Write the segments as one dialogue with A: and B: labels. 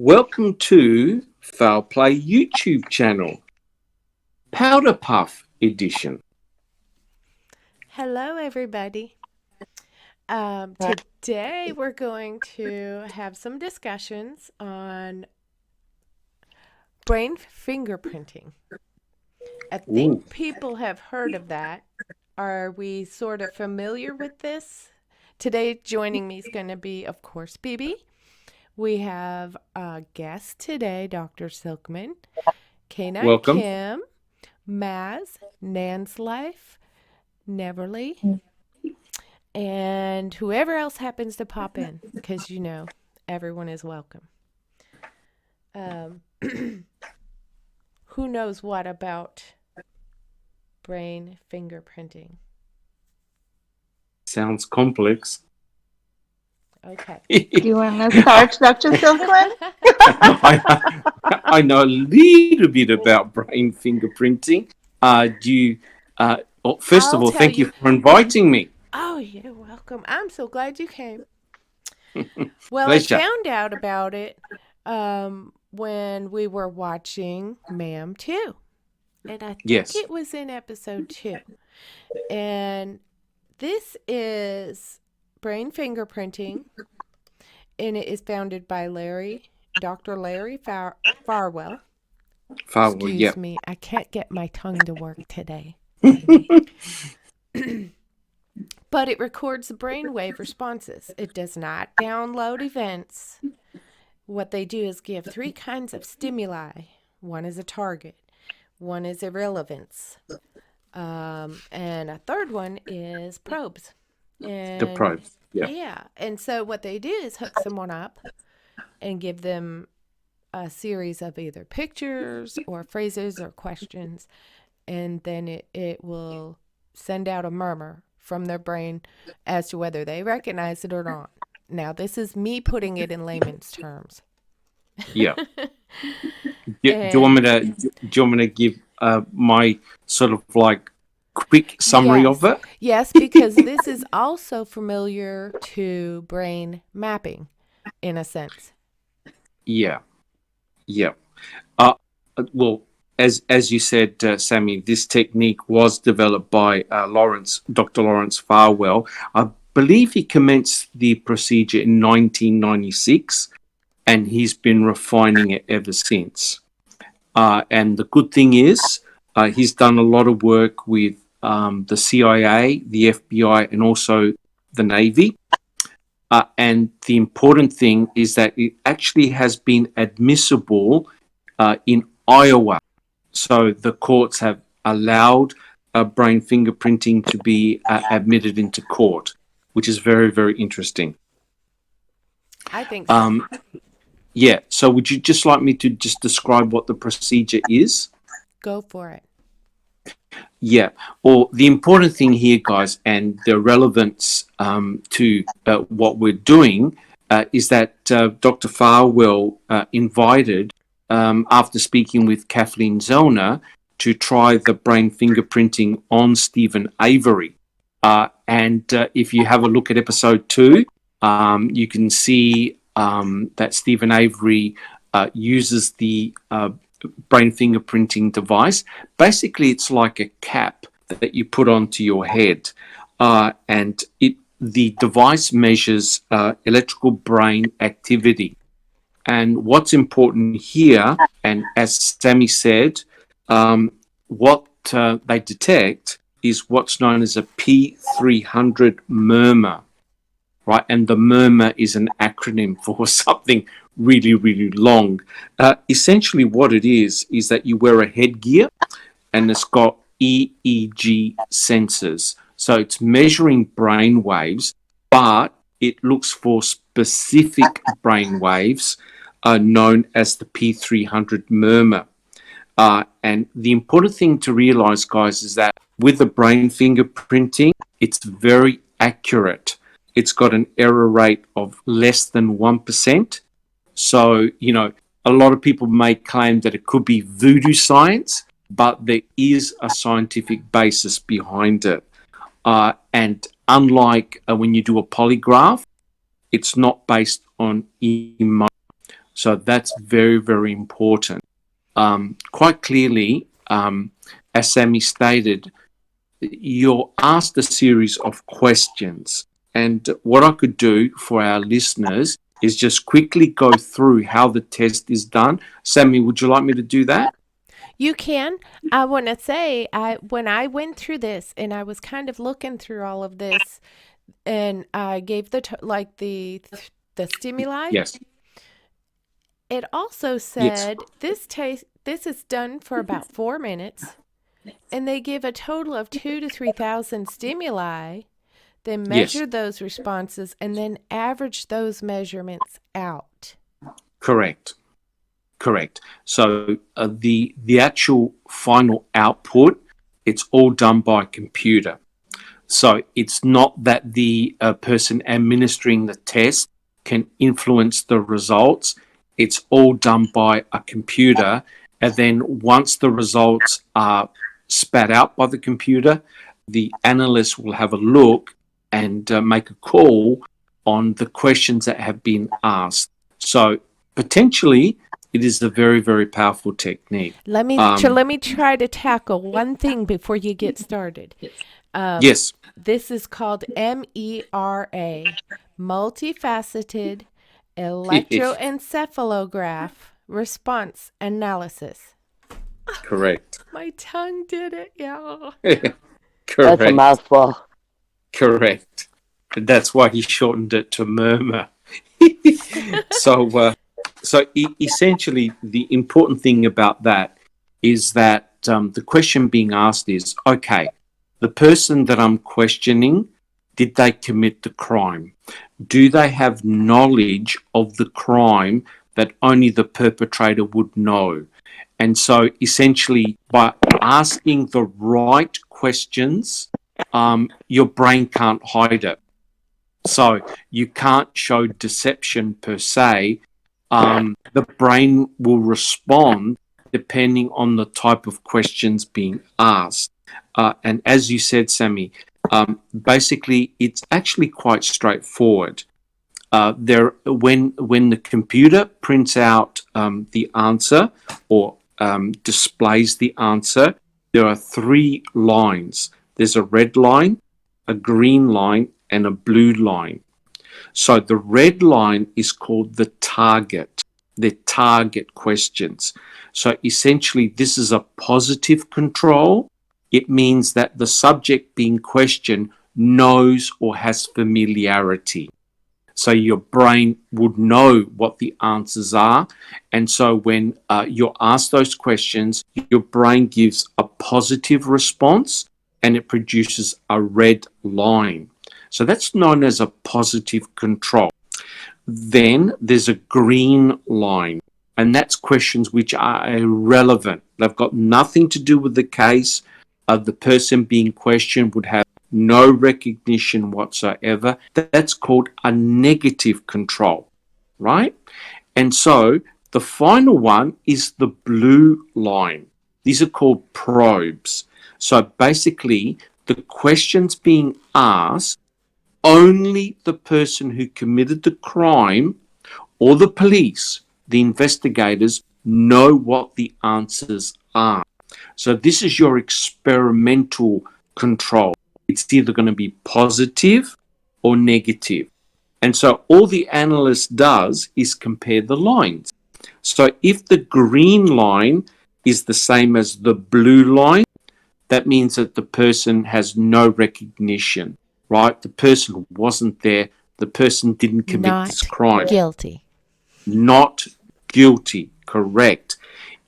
A: Welcome to Foul Play YouTube channel, PowderPuff edition.
B: Hello, everybody. Today we're going to have some discussions on brain fingerprinting. I
A: Ooh,
B: think people have heard of that. Are we sort of familiar with this? Today, joining me is going to be, of course, BB. We have a guest today, Dr. Silkman, Canine
A: welcome.
B: Kim, Maz, Nan's Life, Neverly, and whoever else happens to pop in, because everyone is welcome. Who knows what about brain fingerprinting?
A: Sounds complex.
B: Okay.
C: You want to start, Dr. Silkman?
A: I know a little bit about brain fingerprinting. First of
B: I'll
A: all,
B: tell
A: thank you
B: you.
A: for inviting me.
B: Oh, you're welcome. I'm so glad you came. Well, I
A: Pleasure.
B: found out about it when we were watching Ma'am 2. And I think
A: Yes.
B: it was in episode 2. And this is brain fingerprinting, and it is founded by Dr. Larry Farwell.
A: Well, yeah.
B: Excuse me, I can't get my tongue to work today. But it records the brainwave responses. It does not download events. What they do is give 3 kinds of stimuli. One is a target, one is irrelevance, and a third one is probes.
A: The
B: And
A: probes. Yeah.
B: yeah, and so what they do is hook someone up and give them a series of either pictures or phrases or questions, and then it will send out a murmur from their brain as to whether they recognize it or not. Now, this is me putting it in layman's terms.
A: Yeah. Do you want
B: And
A: me to? Do you want me to give my sort of like quick summary of
B: yes,
A: it?
B: yes, because this is also familiar to brain mapping in a sense.
A: Yeah. Yeah. Uh, well, as you said, Sammy, this technique was developed by Dr. Lawrence Farwell. I believe he commenced the procedure in 1996, and he's been refining it ever since. And the good thing is, he's done a lot of work with the CIA, the FBI, and also the Navy. And the important thing is that it actually has been admissible in Iowa. So the courts have allowed brain fingerprinting to be admitted into court, which is very, very interesting.
B: I think so.
A: Yeah. So would you just like me to just describe what the procedure is?
B: Go for it.
A: Yeah. Well, the important thing here, guys, and the relevance to what we're doing is that Dr. Farwell invited, after speaking with Kathleen Zellner, to try the brain fingerprinting on Stephen Avery. And if you have a look at episode 2, you can see that Stephen Avery uses the brain fingerprinting device. Basically, it's like a cap that you put onto your head, and the device measures electrical brain activity. And what's important here, and as Sammy said, what they detect is what's known as a P300 murmur, right? And the murmur is an acronym for something really, really long. Essentially, what it is that you wear a headgear and it's got EEG sensors. So it's measuring brain waves, but it looks for specific brain waves known as the P300 murmur. And the important thing to realize, guys, is that with the brain fingerprinting, it's very accurate. It's got an error rate of less than 1%. So, a lot of people may claim that it could be voodoo science, but there is a scientific basis behind it. And unlike when you do a polygraph, it's not based on emotion. So that's very, very important. Quite clearly, as Sammy stated, you're asked a series of questions. And what I could do for our listeners is just quickly go through how the test is done. Sammy, would you like me to do that?
B: You can. I want to say, when I went through this and I was kind of looking through all of this, and I gave the stimuli.
A: Yes.
B: It also
A: Yes.
B: said this is done for about 4 minutes, and they give a total of 2 to 3,000 stimuli. Then
A: Yes.
B: measure those responses and then average those measurements out.
A: Correct. Correct. So the actual final output, it's all done by computer. So it's not that the person administering the test can influence the results. It's all done by a computer. And then once the results are spat out by the computer, the analyst will have a look and make a call on the questions that have been asked. So potentially, it is a very, very powerful technique.
B: Let me try to tackle one thing before you get started.
A: Yes.
B: This is called MERA, multifaceted electroencephalograph response analysis.
A: Correct.
B: My tongue did it, y'all.
D: That's a
A: Correct.
D: mouthful.
A: Correct. That's why he shortened it to murmur. So essentially, the important thing about that is that the question being asked is, okay, the person that I'm questioning, did they commit the crime? Do they have knowledge of the crime that only the perpetrator would know? And so essentially, by asking the right questions, your brain can't hide it. So you can't show deception per se. The brain will respond depending on the type of questions being asked. And as you said, Sammy, basically it's actually quite straightforward. When the computer prints out the answer or displays the answer, there are 3 lines. There's a red line, a green line, and a blue line. So the red line is called the target questions. So essentially, this is a positive control. It means that the subject being questioned knows or has familiarity. So your brain would know what the answers are. And so when you're asked those questions, your brain gives a positive response and it produces a red line. So that's known as a positive control. Then there's a green line, and that's questions which are irrelevant. They've got nothing to do with the case. The person being questioned would have no recognition whatsoever. That's called a negative control, right? And so the final one is the blue line. These are called probes. So basically, the questions being asked, only the person who committed the crime or the police, the investigators, know what the answers are. So this is your experimental control. It's either going to be positive or negative. And so all the analyst does is compare the lines. So if the green line is the same as the blue line, that means that the person has no recognition, right? The person wasn't there. The person didn't commit this crime.
B: Guilty.
A: Not guilty. Correct.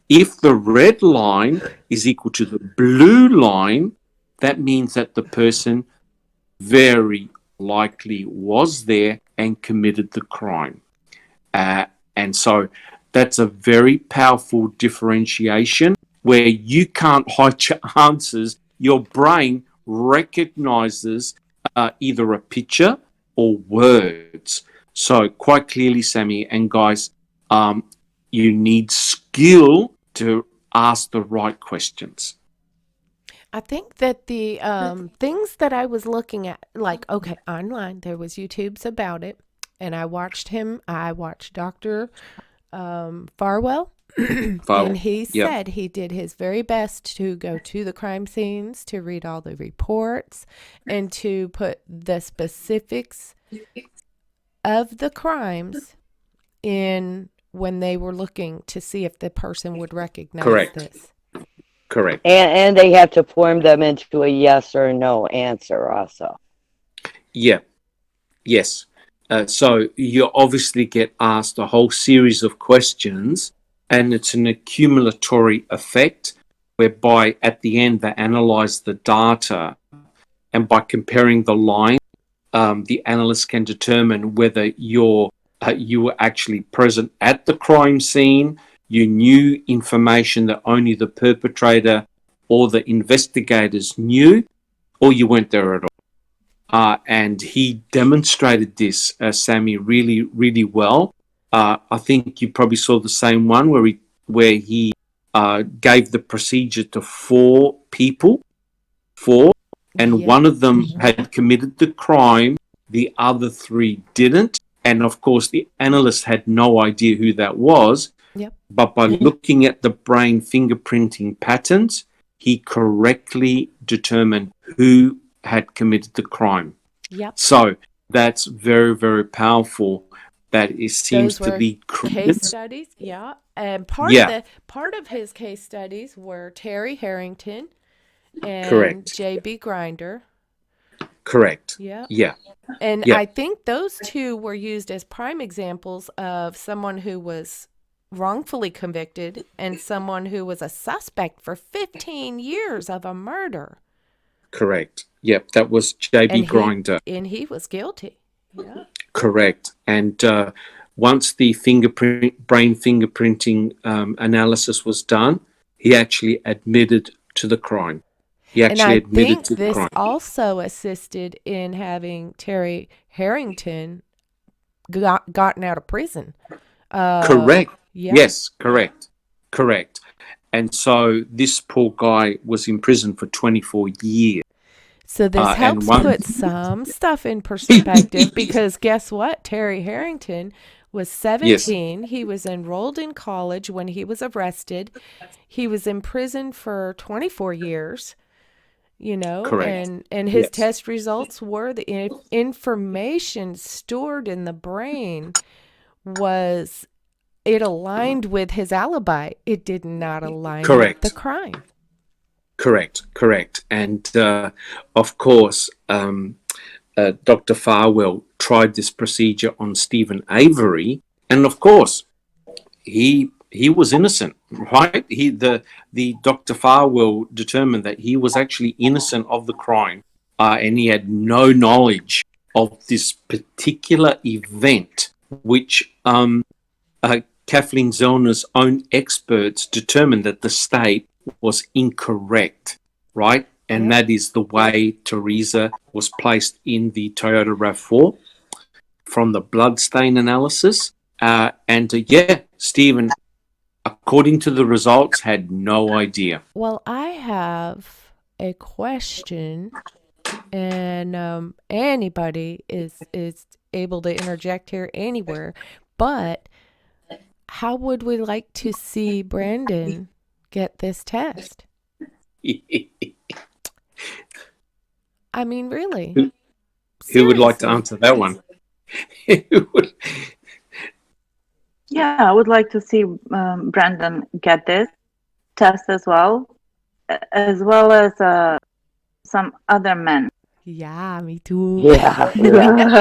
A: If the red line is equal to the blue line, that means that the person very likely was there and committed the crime. And so that's a very powerful differentiation where you can't hide your answers. Your brain recognizes either a picture or words. So quite clearly, Sammy and guys, you need skill to ask the right questions.
B: I think that the things that I was looking at, like, okay, online, there was YouTubes about it, and I watched Dr. Farwell.
A: Farwell.
B: And he
A: Yep.
B: said he did his very best to go to the crime scenes, to read all the reports, and to put the specifics of the crimes in when they were looking to see if the person would recognize
A: Correct.
B: this.
A: Correct.
D: And they have to form them into a yes or no answer also.
A: Yeah. Yes. So you obviously get asked a whole series of questions, and it's an accumulatory effect whereby at the end they analyze the data, and by comparing the line, the analyst can determine whether you were actually present at the crime scene, you knew information that only the perpetrator or the investigators knew, or you weren't there at all. And he demonstrated this, Sammy, really, really well. I think you probably saw the same one where he gave the procedure to 4 people, and
B: Yeah.
A: one of them had committed the crime, the other 3 didn't. And of course, the analyst had no idea who that was.
B: Yep.
A: But by looking at the brain fingerprinting patterns, he correctly determined who had committed the crime.
B: Yep.
A: So that's very, very powerful. That it seems
B: Those were
A: to be
B: case studies. Yeah. And part of his case studies were Terry Harrington and
A: Correct.
B: J.B. Grinder.
A: Correct.
B: Yeah.
A: Yeah.
B: And
A: Yeah.
B: I think those 2 were used as prime examples of someone who was wrongfully convicted and someone who was a suspect for 15 years of a murder.
A: Correct. Yep. That was J.B. Grinder.
B: And he was guilty. Yeah.
A: Correct. And once the brain fingerprinting analysis was done, he actually admitted to the crime. He
B: And
A: actually
B: I
A: admitted
B: think
A: to the
B: this
A: crime.
B: also assisted in having Terry Harrington gotten out of prison.
A: Correct.
B: Yeah.
A: Yes, correct. Correct. And so this poor guy was in prison for 24 years.
B: So this
A: and
B: helps
A: one-
B: put some stuff in perspective because guess what? Terry Harrington was 17. He was enrolled in college when he was arrested. He was in prison for 24 years, you know,
A: Correct.
B: and his
A: Yes.
B: test results were the information stored in the brain was it aligned with his alibi. It did not align
A: Correct.
B: with the crime.
A: Correct. And of course, Dr. Farwell tried this procedure on Stephen Avery, and of course, he was innocent, right? The Dr. Farwell determined that he was actually innocent of the crime, and he had no knowledge of this particular event, which Kathleen Zellner's own experts determined that the state was incorrect, right? And that is the way Teresa was placed in the Toyota RAV4 from the bloodstain analysis. Stephen, according to the results, had no idea.
B: Well, I have a question, and anybody is able to interject here anywhere, but how would we like to see Brandon get this test? I mean, really.
A: Who would like to
B: Seriously.
A: answer that one?
C: Yeah, I would like to see Brandon get this test as well as some other men.
B: Yeah, me too.
D: Yeah.
B: I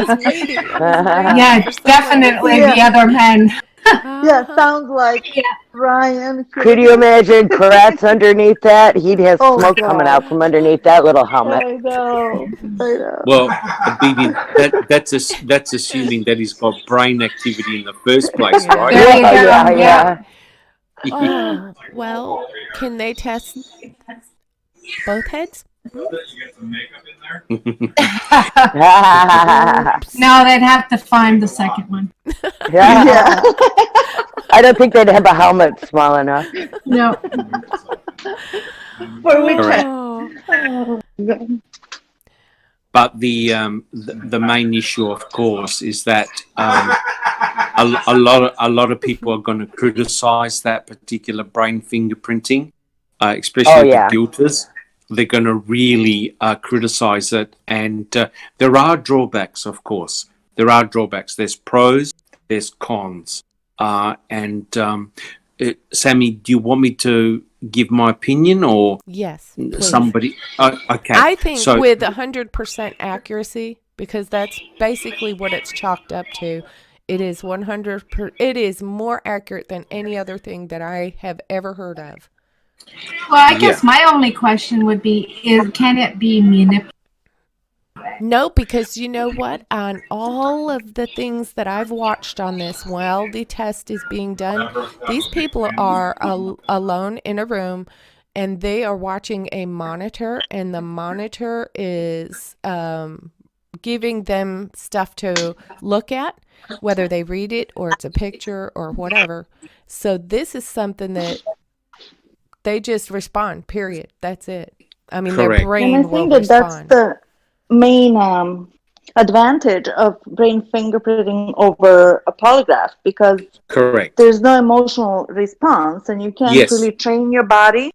B: was waiting.
E: Yeah,
B: for someone.
E: definitely the other men.
C: Yeah, sounds like Ryan.
D: Could you imagine Kratz underneath that? He'd have
C: Oh,
D: smoke
C: God.
D: coming out from underneath that little helmet.
C: I know.
A: Well, Bibi, that's assuming that he's got brain activity in the first place,
B: Yeah.
A: right?
E: There you go.
D: Yeah.
B: Oh, well, can they test both heads?
E: No, they'd have to find the second one.
D: Yeah. I don't think they'd have a helmet small enough.
E: No.
C: For which
A: Correct.
B: Oh.
A: But the main issue, of course, is that a lot of people are going to criticize that particular brain fingerprinting,
D: Oh
A: especially the
D: yeah.
A: guilters. They're going to really criticize it, and there are drawbacks, of course. There are drawbacks. There's pros, there's cons, and Sammy, do you want me to give my opinion or
B: Yes, please.
A: somebody? Okay.
B: I think
A: So
B: with 100% accuracy, because that's basically what it's chalked up to. It is 100%. It is more accurate than any other thing that I have ever heard of.
E: Well, I guess my only question would be: can it be manipulated?
B: No, because you know what? On all of the things that I've watched on this while the test is being done, these people are alone in a room and they are watching a monitor, and the monitor is giving them stuff to look at, whether they read it or it's a picture or whatever. So this is something that they just respond, period. That's it. I mean,
A: Correct.
B: their
C: And I
B: brain will
C: think that that's
B: respond.
C: the main advantage of brain fingerprinting over a polygraph, because
A: correct.
C: there's no emotional response and you can't
A: Yes.
C: really train your body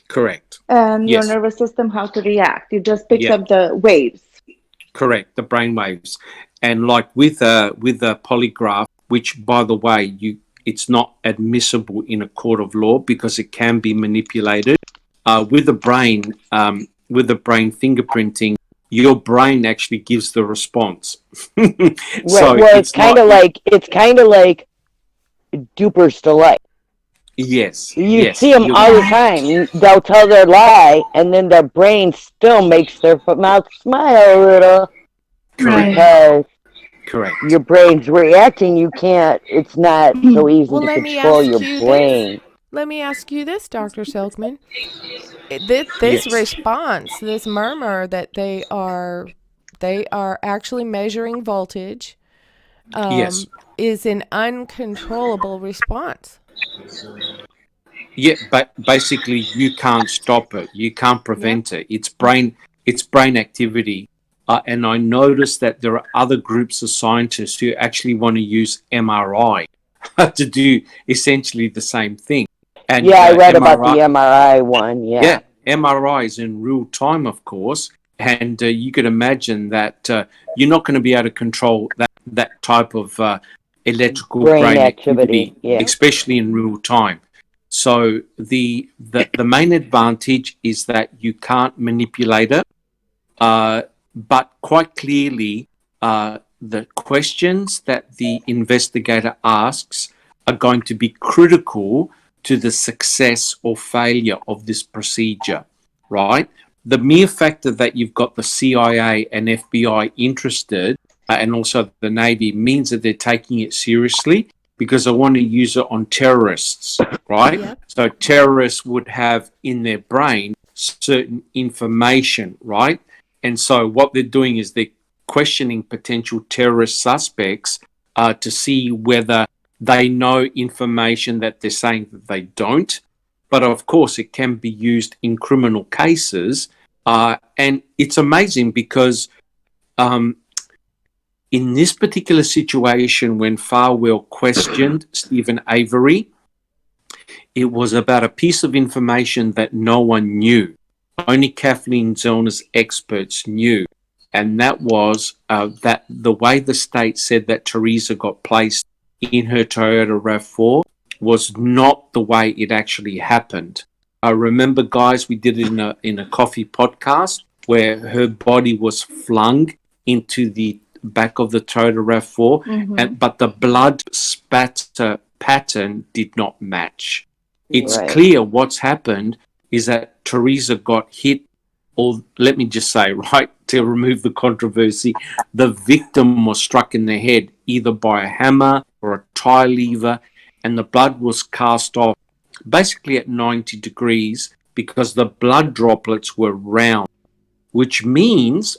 A: Correct.
C: and your
A: Yes.
C: nervous system how to react. You just picks
A: Yeah.
C: up the waves.
A: Correct, the brain waves, and like with a polygraph, which by the way, it's not admissible in a court of law because it can be manipulated. With the brain fingerprinting, your brain actually gives the response. So
D: Well,
A: it's not.
D: it's kind of like dupers delight.
A: Yes.
D: You
A: Yes.
D: see them
A: you're
D: all the
A: right.
D: time. They'll tell their lie, and then their brain still makes their mouth smile a little
A: Correct.
D: because
A: Correct.
D: your brain's reacting. You can't. It's not so easy
B: Well,
D: to
B: let me
D: control
B: ask
D: your
B: you
D: brain.
B: this. Let me ask you this, Dr. Silkman. This
A: Yes.
B: response, this murmur that they are actually measuring voltage,
A: Yes.
B: is an uncontrollable response.
A: Yeah, but basically you can't stop it. You can't prevent it. It's brain activity. And I noticed that there are other groups of scientists who actually want to use MRI to do essentially the same thing. And
D: Yeah, I read about
A: MRI,
D: the MRI one.
A: yeah, MRI is in real time, of course, and you could imagine that you're not going to be able to control that type of electrical brain activity,
D: Yeah.
A: especially in real time. So the main advantage is that you can't manipulate it, but quite clearly, the questions that the investigator asks are going to be critical to the success or failure of this procedure, right? The mere factor that you've got the CIA and FBI interested, and also the Navy, means that they're taking it seriously because they want to use it on terrorists, right?
B: Yep.
A: So terrorists would have in their brain certain information, right? And so what they're doing is they're questioning potential terrorist suspects to see whether they know information that they're saying that they don't. But of course, it can be used in criminal cases. And it's amazing because in this particular situation, when Farwell questioned Stephen Avery, it was about a piece of information that no one knew. Only Kathleen Zellner's experts knew. And that was that the way the state said that Teresa got placed in her Toyota RAV4 was not the way it actually happened. I remember, guys, we did it in a coffee podcast where her body was flung into the back of the Toyota RAV4, but the blood spatter pattern did not match. It's clear what's happened is that Teresa got hit, or let me just say, right, to remove the controversy, the victim was struck in the head either by a hammer or a tie lever, and the blood was cast off basically at 90 degrees because the blood droplets were round, which means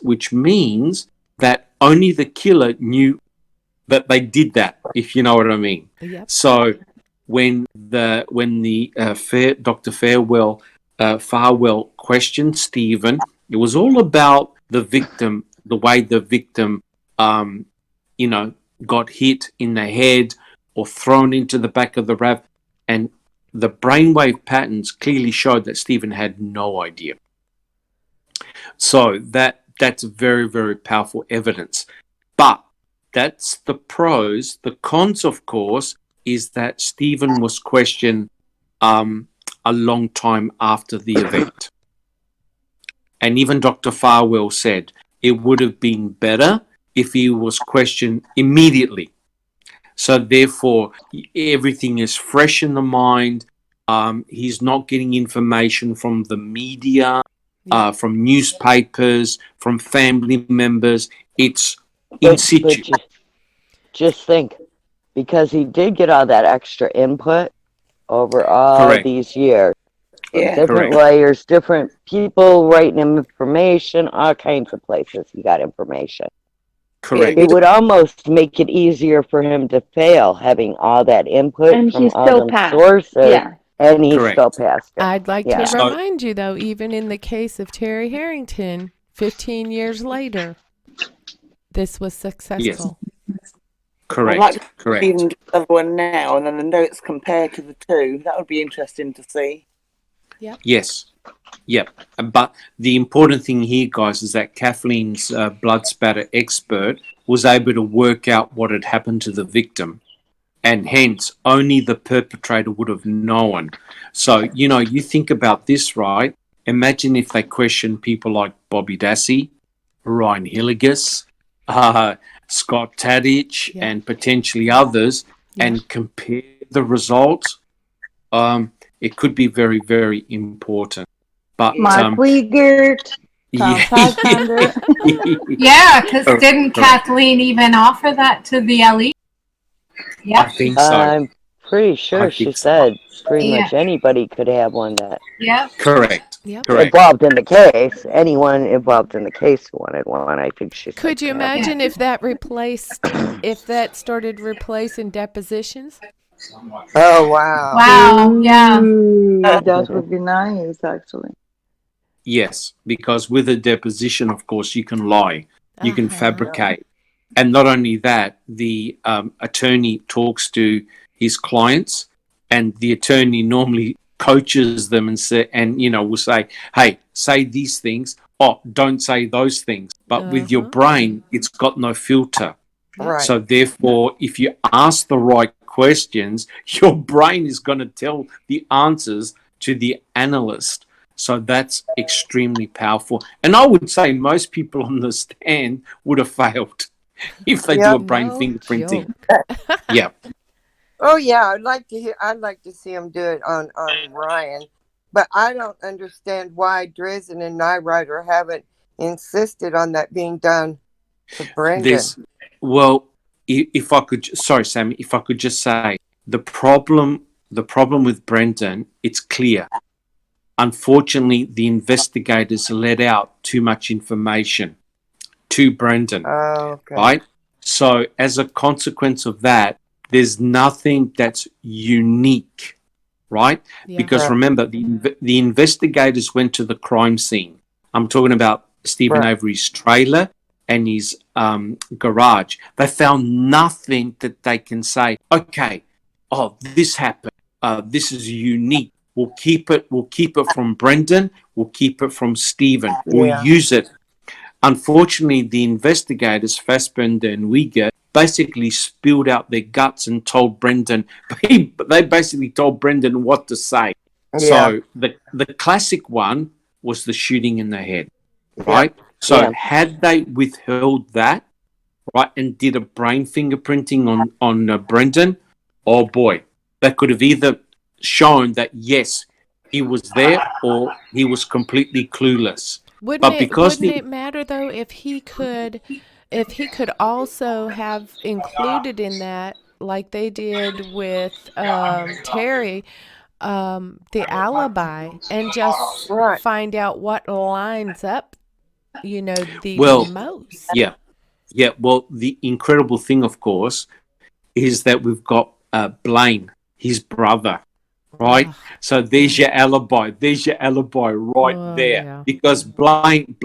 A: that only the killer knew that they did that, if you know what I mean.
B: Yep.
A: So when Dr. Farwell questioned Stephen, it was all about the victim the way the victim, you know, got hit in the head or thrown into the back of the RAV, and the brainwave patterns clearly showed that Stephen had no idea. So that's very, very powerful evidence. But that's the pros. The cons, of course, is that Stephen was questioned a long time after the event. And even Dr. Farwell said it would have been better if he was questioned immediately. So therefore, everything is fresh in the mind. He's not getting information from the media, from newspapers, from family members. It's in situ.
D: Just think, because he did get all that extra input over all these years. Different lawyers, different people writing him information, all kinds of places he got information.
A: Correct.
D: It would almost make it easier for him to fail, having all that input
C: And
D: from
C: he
D: all
C: still
D: them
C: passed.
D: sources,
C: Yeah.
D: and he
A: Correct.
D: still passed it.
B: I'd like to
A: So-
B: remind you, though, even in the case of Terry Harrington, 15 years later, this was successful.
A: Correct.
F: I'd like to
A: Correct.
F: even do the other one now, and then the notes compared to the two. That would be interesting to see.
A: Yes. Yep. But the important thing here, guys, is that Kathleen's blood spatter expert was able to work out what had happened to the victim, and hence only the perpetrator would have known. So, you know, you think about this, right? Imagine if they questioned people like Bobby Dassey, Ryan Hilligus, Scott Tadich, and potentially others, and compare the results. It could be very, very important. But
C: Mark Wiegert, Tom Fassbender.
E: Yeah, because didn't Kathleen even offer that to the LE?
A: I think so.
D: I'm pretty sure she said pretty much anybody could have one that
A: Correct. Correct.
D: involved in the case. Anyone involved in the case who wanted one, I think she said.
B: Could you imagine if that started replacing depositions?
F: Oh, wow.
E: Wow, yeah.
C: That would be nice, actually.
A: Yes, because with a deposition, of course, you can lie, you can fabricate. And not only that, the attorney talks to his clients, and the attorney normally coaches them and will say, hey, say these things. Oh, don't say those things. But with your brain, it's got no filter.
F: Right.
A: So therefore, if you ask the right questions, your brain is going to tell the answers to the analyst. So that's extremely powerful. And I would say most people on the stand would have failed if they do a brain fingerprinting. Yeah.
G: Oh yeah, I'd like to see him do it on Ryan, but I don't understand why Drizzen and Nyrider haven't insisted on that being done to Brendan.
A: Well, if I could, sorry, Sammy, if I could just say the problem with Brendan, it's clear. Unfortunately, the investigators let out too much information to Brendan, right? So as a consequence of that, there's nothing that's unique, right? Because remember, the investigators went to the crime scene. I'm talking about Stephen Avery's trailer and his garage. They found nothing that they can say, okay, oh, this happened. This is unique. We'll keep it from Brendan. We'll keep it from Stephen. We'll use it. Unfortunately, the investigators, Fassbender and Uyghur, basically spilled out their guts and told Brendan, they basically told Brendan what to say. So the classic one was the shooting in the head, right? So had they withheld that, right, and did a brain fingerprinting on Brendan, oh boy, that could have either shown that yes, he was there or he was completely clueless.
B: Wouldn't it matter though if he could also have included in that, like they did with Terry, the alibi, and just find out what lines up, the most.
A: Yeah. Well, the incredible thing, of course, is that we've got Blaine, his brother, right? So there's your alibi. There's your alibi right there.
B: Yeah.
A: Because Blaine,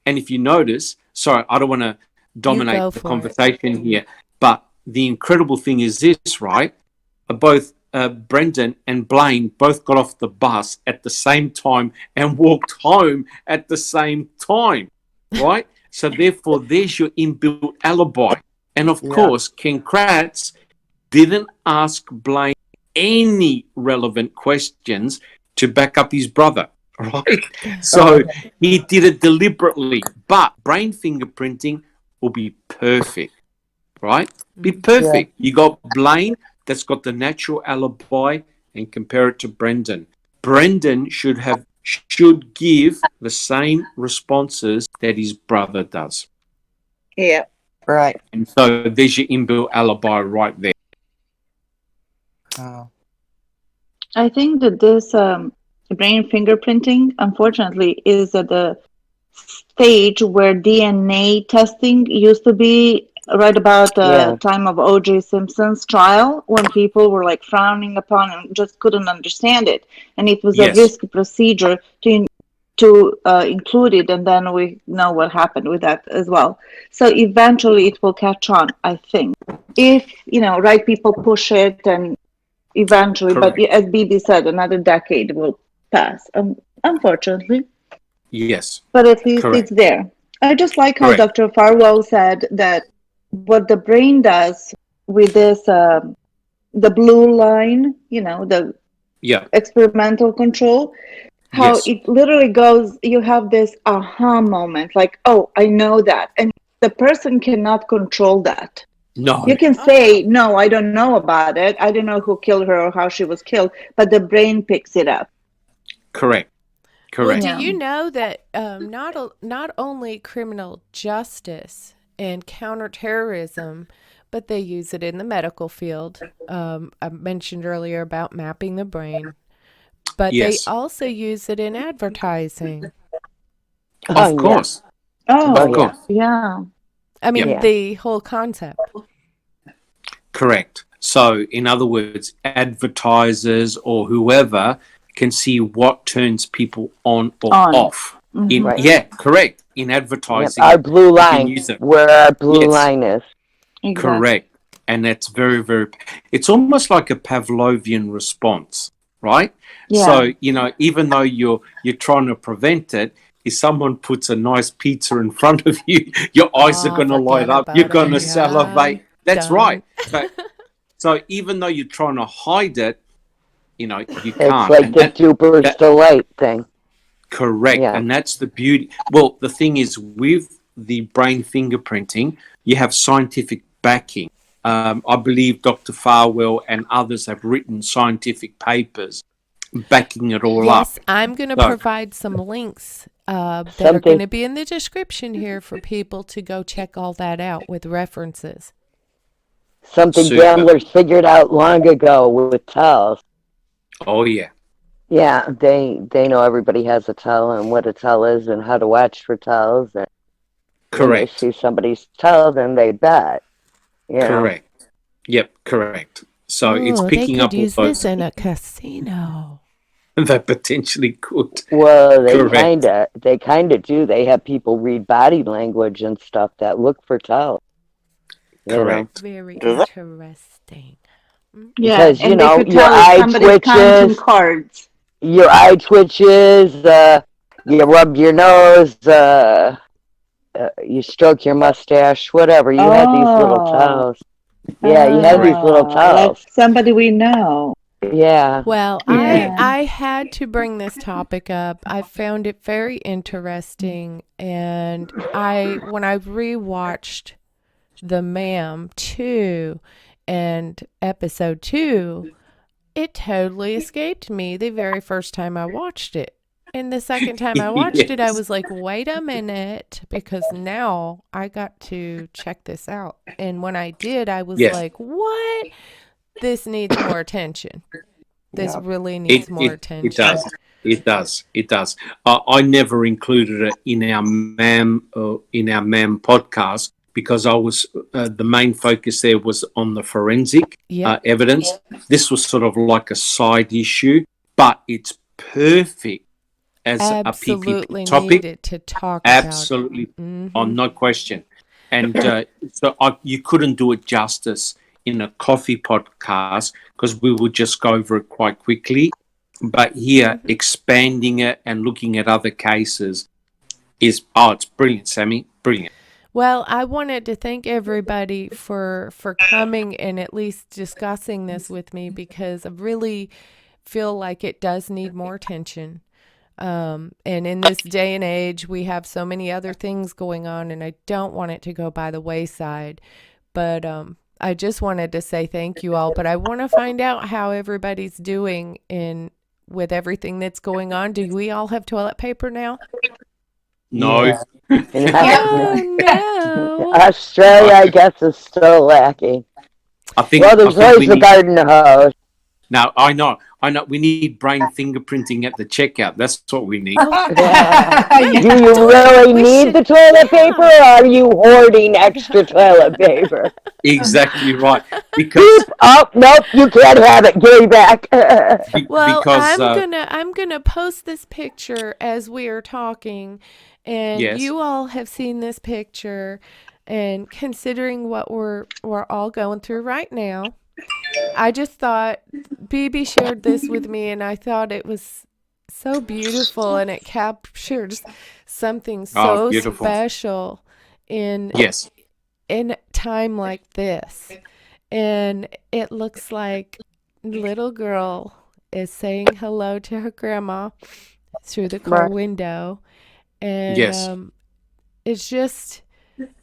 A: and if you notice, sorry, I don't want to dominate the conversation here, but the incredible thing is this, right? Both Brendan and Blaine both got off the bus at the same time and walked home at the same time, right? So therefore, there's your inbuilt alibi. And of course, Ken Kratz didn't ask Blaine any relevant questions to back up his brother, right? So he did it deliberately. But brain fingerprinting will be perfect, right? Be perfect. You got Blaine that's got the natural alibi, and compare it to Brendan. Brendan should give the same responses that his brother does.
F: Yeah. Right.
A: And so there's your inbuilt alibi right there.
F: Oh.
C: I think that this brain fingerprinting, unfortunately, is at the stage where DNA testing used to be right about the time of O.J. Simpson's trial, when people were like frowning upon and just couldn't understand it. And it was a risky procedure to include it, and then we know what happened with that as well. So eventually it will catch on, I think, if right people push it, and eventually. Correct. But as Bibi said, another decade will pass, unfortunately.
A: Yes.
C: But at least it's there. I just like how Dr. Farwell said that what the brain does with this, the blue line, the experimental control, how it literally goes, you have this aha moment, like, oh, I know that. And the person cannot control that.
A: No.
C: You can say, no, I don't know about it. I don't know who killed her or how she was killed, but the brain picks it up.
A: Correct.
B: Well, do you know that not only criminal justice and counterterrorism, but they use it in the medical field. I mentioned earlier about mapping the brain, but they also use it in advertising.
A: Of course.
C: Oh, of course. Yeah.
B: I mean, the whole concept.
A: Correct. So, in other words, advertisers or whoever can see what turns people on or off. Yeah, correct. In advertising,
D: our blue line, where our blue line is.
C: Exactly.
A: Correct. And that's very, very, it's almost like a Pavlovian response, right? Yeah. So, even though you're trying to prevent it, if someone puts a nice pizza in front of you, your eyes are going to light up. You're going to salivate. That's right. So even though you're trying to hide it, you can't.
D: It's like the duper's delight thing.
A: Correct. Yeah. And that's the beauty. Well, the thing is, with the brain fingerprinting, you have scientific backing. I believe Dr. Farwell and others have written scientific papers backing it all up.
B: Yes, I'm going to provide some links that are going to be in the description here for people to go check all that out with references.
D: Something gamblers figured out long ago with tells.
A: Oh, yeah.
D: Yeah, they know everybody has a tell and what a tell is and how to watch for tells. And when they see somebody's tell, then they bet.
A: Correct. Yep, correct. So it's picking up all those.
B: They could use this in a casino.
A: They potentially could.
D: Well, they kind of do. They have people read body language and stuff that look for tells.
A: Correct.
B: Very interesting.
C: Yeah,
D: because your eye twitches.
C: Cards.
D: Your eye twitches. You rub your nose. You stroke your mustache. Whatever. You have these little tells. Yeah, you have these little tells.
C: Like somebody we know.
D: Yeah.
B: Well, I had to bring this topic up. I found it very interesting, and when I rewatched The Ma'am 2 and episode 2, it totally escaped me the very first time I watched it. And the second time I watched it, I was like, wait a minute, because now I got to check this out. And when I did, I was like, what? This needs more attention. This really needs more attention.
A: It does. I never included it in our MAM podcast because I was the main focus there was on the forensic evidence. This was sort of like a side issue, but it's perfect as a PPP
B: Absolutely
A: topic.
B: needed to talk
A: Absolutely,
B: about.
A: no question. And so you couldn't do it justice in a coffee podcast because we would just go over it quite quickly. But here, expanding it and looking at other cases it's brilliant, Sammy, brilliant.
B: Well, I wanted to thank everybody for coming and at least discussing this with me, because I really feel like it does need more attention. And in this day and age, we have so many other things going on, and I don't want it to go by the wayside. But I just wanted to say thank you all. But I want to find out how everybody's doing with everything that's going on. Do we all have toilet paper now?
A: No.
D: Yeah.
B: Oh, no.
D: Australia, I guess, is still lacking. Well, there's always a garden hose.
A: Now, I know. We need brain fingerprinting at the checkout. That's what we need.
D: Do you really need the toilet paper, or are you hoarding extra toilet paper?
A: Exactly right. Because
D: nope, you can't have it. Give it back.
B: Well,
A: because
B: I'm gonna post this picture as we are talking, and you all have seen this picture, and considering what we're all going through right now, I just thought BB shared this with me, and I thought it was so beautiful, and it captures something so special in a time like this. And it looks like little girl is saying hello to her grandma through the car window, and it just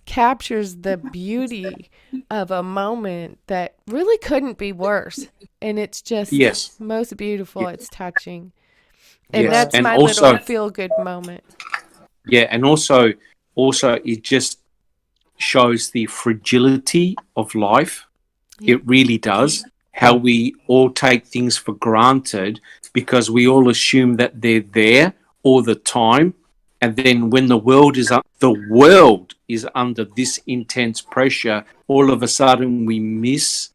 B: captures the beauty of a moment that really couldn't be worse, and it's just most beautiful. It's touching, and that's my little feel-good moment.
A: And also it just shows the fragility of life. It really does. How we all take things for granted because we all assume that they're there all the time. And then when the world is under this intense pressure, all of a sudden we miss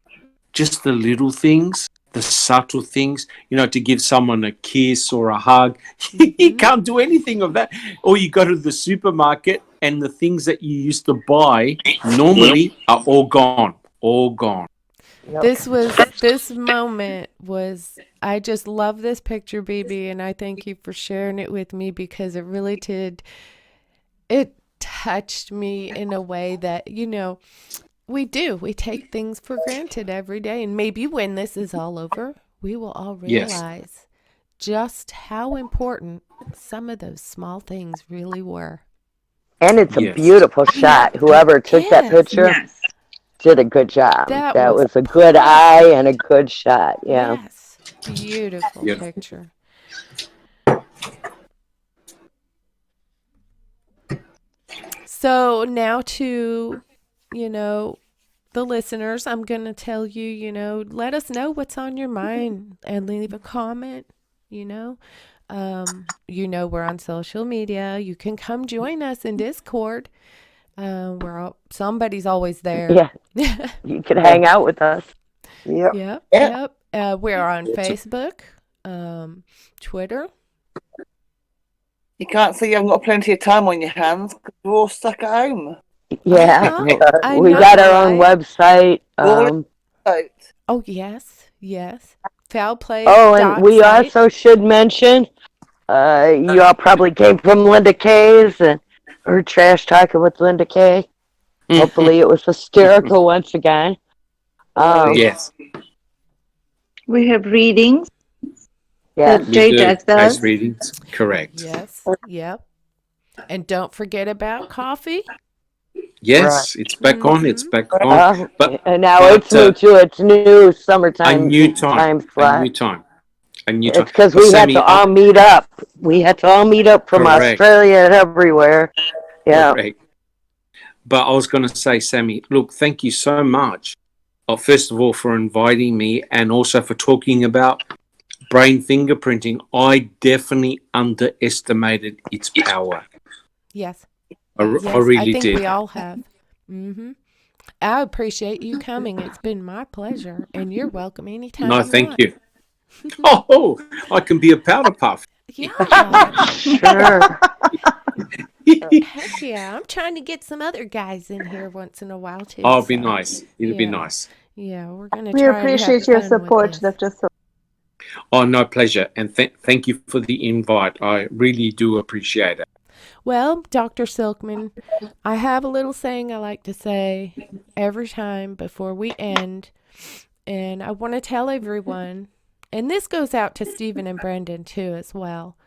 A: just the little things, the subtle things, to give someone a kiss or a hug. You can't do anything of that. Or you go to the supermarket and the things that you used to buy normally are all gone.
B: Yep. This moment was, I just love this picture, BB, and I thank you for sharing it with me, because it really did, it touched me in a way that, we take things for granted every day, and maybe when this is all over, we will all realize just how important some of those small things really were.
D: And it's a beautiful shot. Whoever took that picture did a good job. That was a good eye and a good shot. Yeah.
B: Yes. Beautiful picture. So now to, the listeners, I'm going to tell you, let us know what's on your mind and leave a comment, we're on social media. You can come join us in Discord. Somebody's always there.
D: Yeah. You can hang out with us.
B: Yep. We're on Facebook, Twitter.
F: You can't say you haven't got plenty of time on your hands because we're all stuck at home.
D: Yeah. We got our own website.
B: Oh, yes. Foul Play.
D: Oh, and we also should mention, you all probably came from Linda K's and heard Trash Talking with Linda K. Hopefully it was hysterical once again.
A: Yes.
C: We have readings.
D: Yeah,
C: JJack does.
A: Readings, correct.
B: Yes. Yep. And don't forget about coffee.
A: Yes, it's back on. It's back on.
D: And now it's moved to its new summertime.
A: A new time.
D: It's because we had to all meet up. We had to all meet up from Australia and everywhere. Yeah.
A: Correct. But I was going to say, Sammy, look, thank you so much. First of all, for inviting me and also for talking about brain fingerprinting. I definitely underestimated its power.
B: Yes.
A: I really did.
B: I think we all have. I appreciate you coming. It's been my pleasure, and you're welcome anytime.
A: No, thank you. Oh, I can be a PowderPuff.
B: Yeah.
D: Sure.
B: Heck yeah. I'm trying to get some other guys in here once in a while too.
A: Oh, it'd be
B: So,
A: nice. It'd be
B: yeah.
A: nice.
B: Yeah, we're going to
C: We
B: try and have
C: appreciate your
B: fun with
C: support,
B: this.
C: Dr. Silk.
A: Oh, no, pleasure. And thank you for the invite. I really do appreciate it.
B: Well, Dr. Silkman, I have a little saying I like to say every time before we end. And I want to tell everyone, and this goes out to Stephen and Brendan too as well.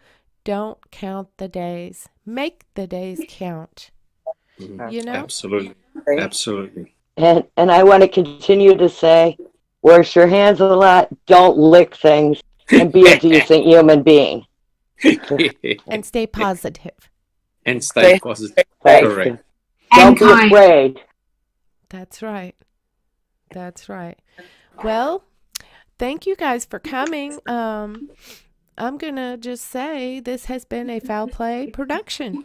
B: Don't count the days. Make the days count. You know?
A: Absolutely. Absolutely.
D: And I want to continue to say, wash your hands a lot, don't lick things, and be a decent human being.
B: And stay positive.
A: And stay positive.
D: Thanks.
A: Correct.
D: Don't be afraid.
B: That's right. That's right. Well, thank you guys for coming. I'm going to just say this has been a Foul Play production.